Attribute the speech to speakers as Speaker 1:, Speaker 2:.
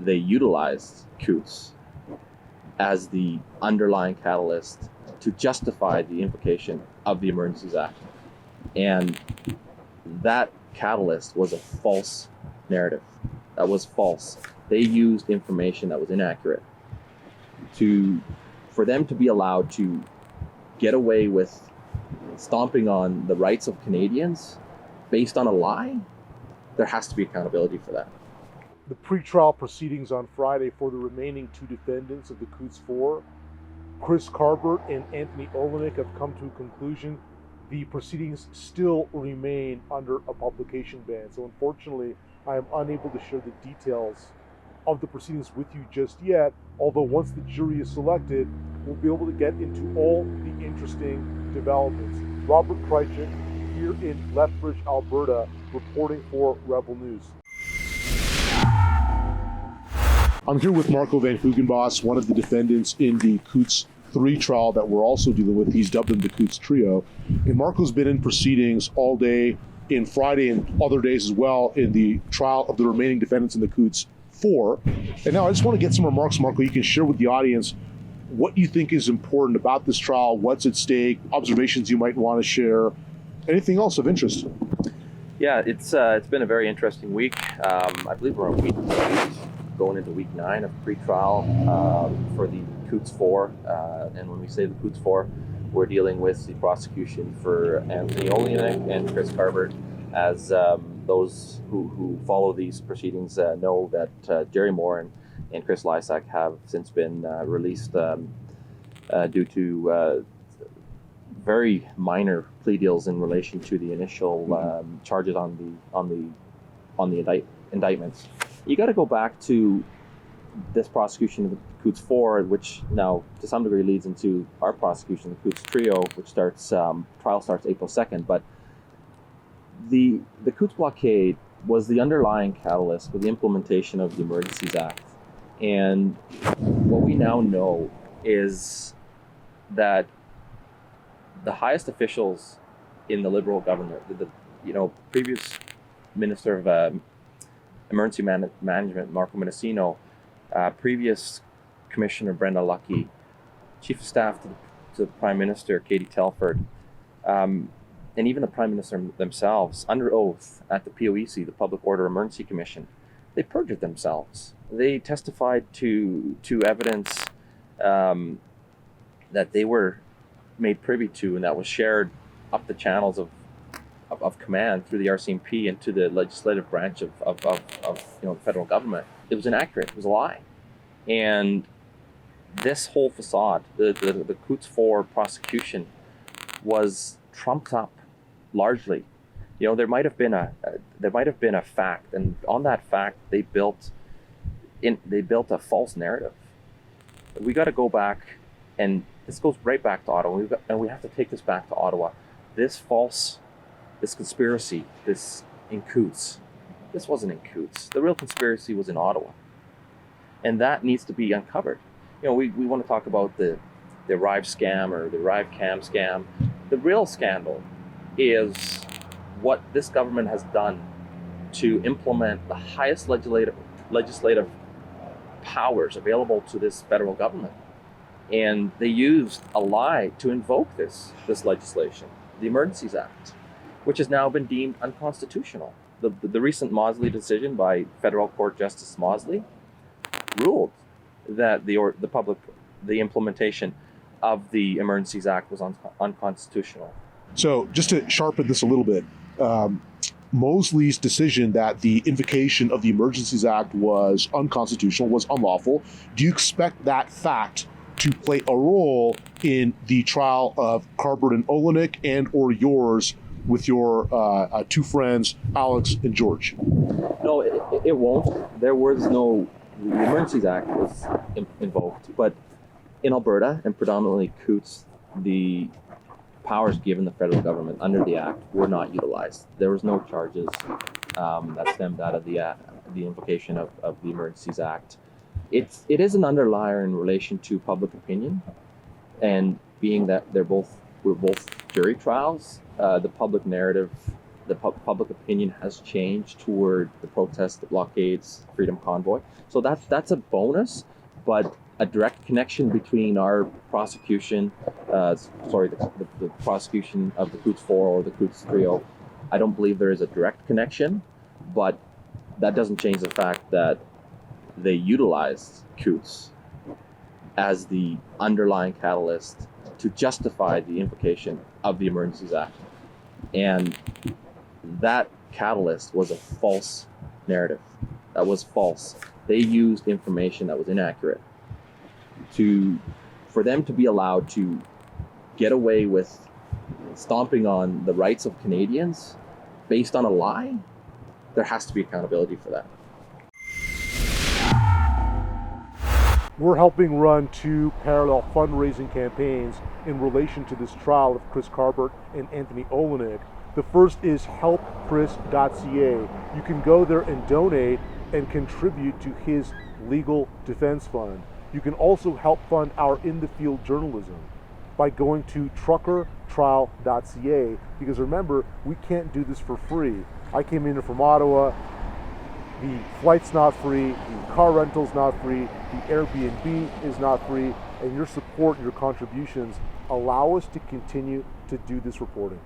Speaker 1: they utilized Coutts as the underlying catalyst to justify the invocation of the Emergencies Act. And that catalyst was a false narrative. That was false. They used information that was inaccurate for them to be allowed to get away with stomping on the rights of Canadians based on a lie. There has to be accountability for that.
Speaker 2: The pretrial proceedings on Friday for the remaining two defendants of the Coutts Four, Chris Carbert and Anthony Olenek, have come to a conclusion. The proceedings still remain under a publication ban. So unfortunately, I am unable to share the details of the proceedings with you just yet, although once the jury is selected, we'll be able to get into all the interesting developments. Robert Kraychik here in Lethbridge, Alberta, reporting for Rebel News. I'm here with Marco Van Huigenbos, one of the defendants in the Coutts 3 trial that we're also dealing with. He's dubbed them the Coutts Trio. And Marco's been in proceedings all day, in Friday and other days as well, in the trial of the remaining defendants in the Coutts Four. And now I just want to get some remarks, Marco, you can share with the audience what you think is important about this trial, what's at stake, observations you might want to share, anything else of interest.
Speaker 1: Yeah, it's been a very interesting week. I believe we're on week 8, going into week 9 of pre-trial for the Coutts Four. And when we say the Coutts Four, we're dealing with the prosecution for Anthony Olenek and Chris Carbert. As those who follow these proceedings know that Jerry Moore and Chris Lysak have since been released due to very minor plea deals in relation to the initial charges on the indictments. You got to go back to this prosecution of the Coutts Four, which now to some degree leads into our prosecution, the Coutts Trio, which trial starts April 2nd. But the Coutts blockade was the underlying catalyst for the implementation of the Emergencies Act. And what we now know is that the highest officials in the Liberal government, the previous Minister of Emergency Management, Marco Mendocino, previous Commissioner Brenda Luckie, Chief of Staff to the Prime Minister, Katie Telford, and even the Prime Minister themselves, under oath at the POEC, the Public Order Emergency Commission, they perjured themselves. They testified to evidence that they were made privy to and that was shared up the channels of command through the RCMP and to the legislative branch of the federal government. It was inaccurate. It was a lie. And this whole facade, the Coutts Four prosecution, was trumped up largely. There might have been a fact, and on that fact they built a false narrative. We got to go back, and this goes right back to Ottawa, and we have to take this back to Ottawa. This conspiracy, in Coutts, this wasn't in Coutts. The real conspiracy was in Ottawa, and that needs to be uncovered. We want to talk about the Arrive scam or the Arrive Cam scam. The real scandal is what this government has done to implement the highest legislative powers available to this federal government. And they used a lie to invoke this legislation, the Emergencies Act, which has now been deemed unconstitutional. The recent Mosley decision by Federal Court Justice Mosley ruled that the implementation of the Emergencies Act was unconstitutional.
Speaker 2: So just to sharpen this a little bit, Mosley's decision that the invocation of the Emergencies Act was unconstitutional, was unlawful, do you expect that fact to play a role in the trial of Carbert and Olenek and or yours with your two friends, Alex and George?
Speaker 1: No, it won't. The Emergencies Act was invoked, but in Alberta and predominantly Coutts, the powers given the federal government under the Act were not utilized. There was no charges that stemmed out of the invocation of the Emergencies Act. It is an underlier in relation to public opinion, and being that we're both jury trials, the public narrative the public opinion has changed toward the protests, the blockades, Freedom Convoy. So that's a bonus, but a direct connection between our prosecution, the prosecution of the Coutts Four or the Coutts Trio, I don't believe there is a direct connection, but that doesn't change the fact that they utilized Coutts as the underlying catalyst to justify the invocation of the Emergencies Act. And that catalyst was a false narrative. That was false. They used information that was inaccurate for them to be allowed to get away with stomping on the rights of Canadians based on a lie. There has to be accountability for that.
Speaker 2: We're helping run 2 parallel fundraising campaigns in relation to this trial of Chris Carbert and Anthony Olenek. The first is helpchris.ca. You can go there and donate and contribute to his legal defense fund. You can also help fund our in-the-field journalism by going to truckertrial.ca, because remember, we can't do this for free. I came in from Ottawa. The flight's not free, the car rental's not free, the Airbnb is not free, and your support and your contributions allow us to continue to do this reporting.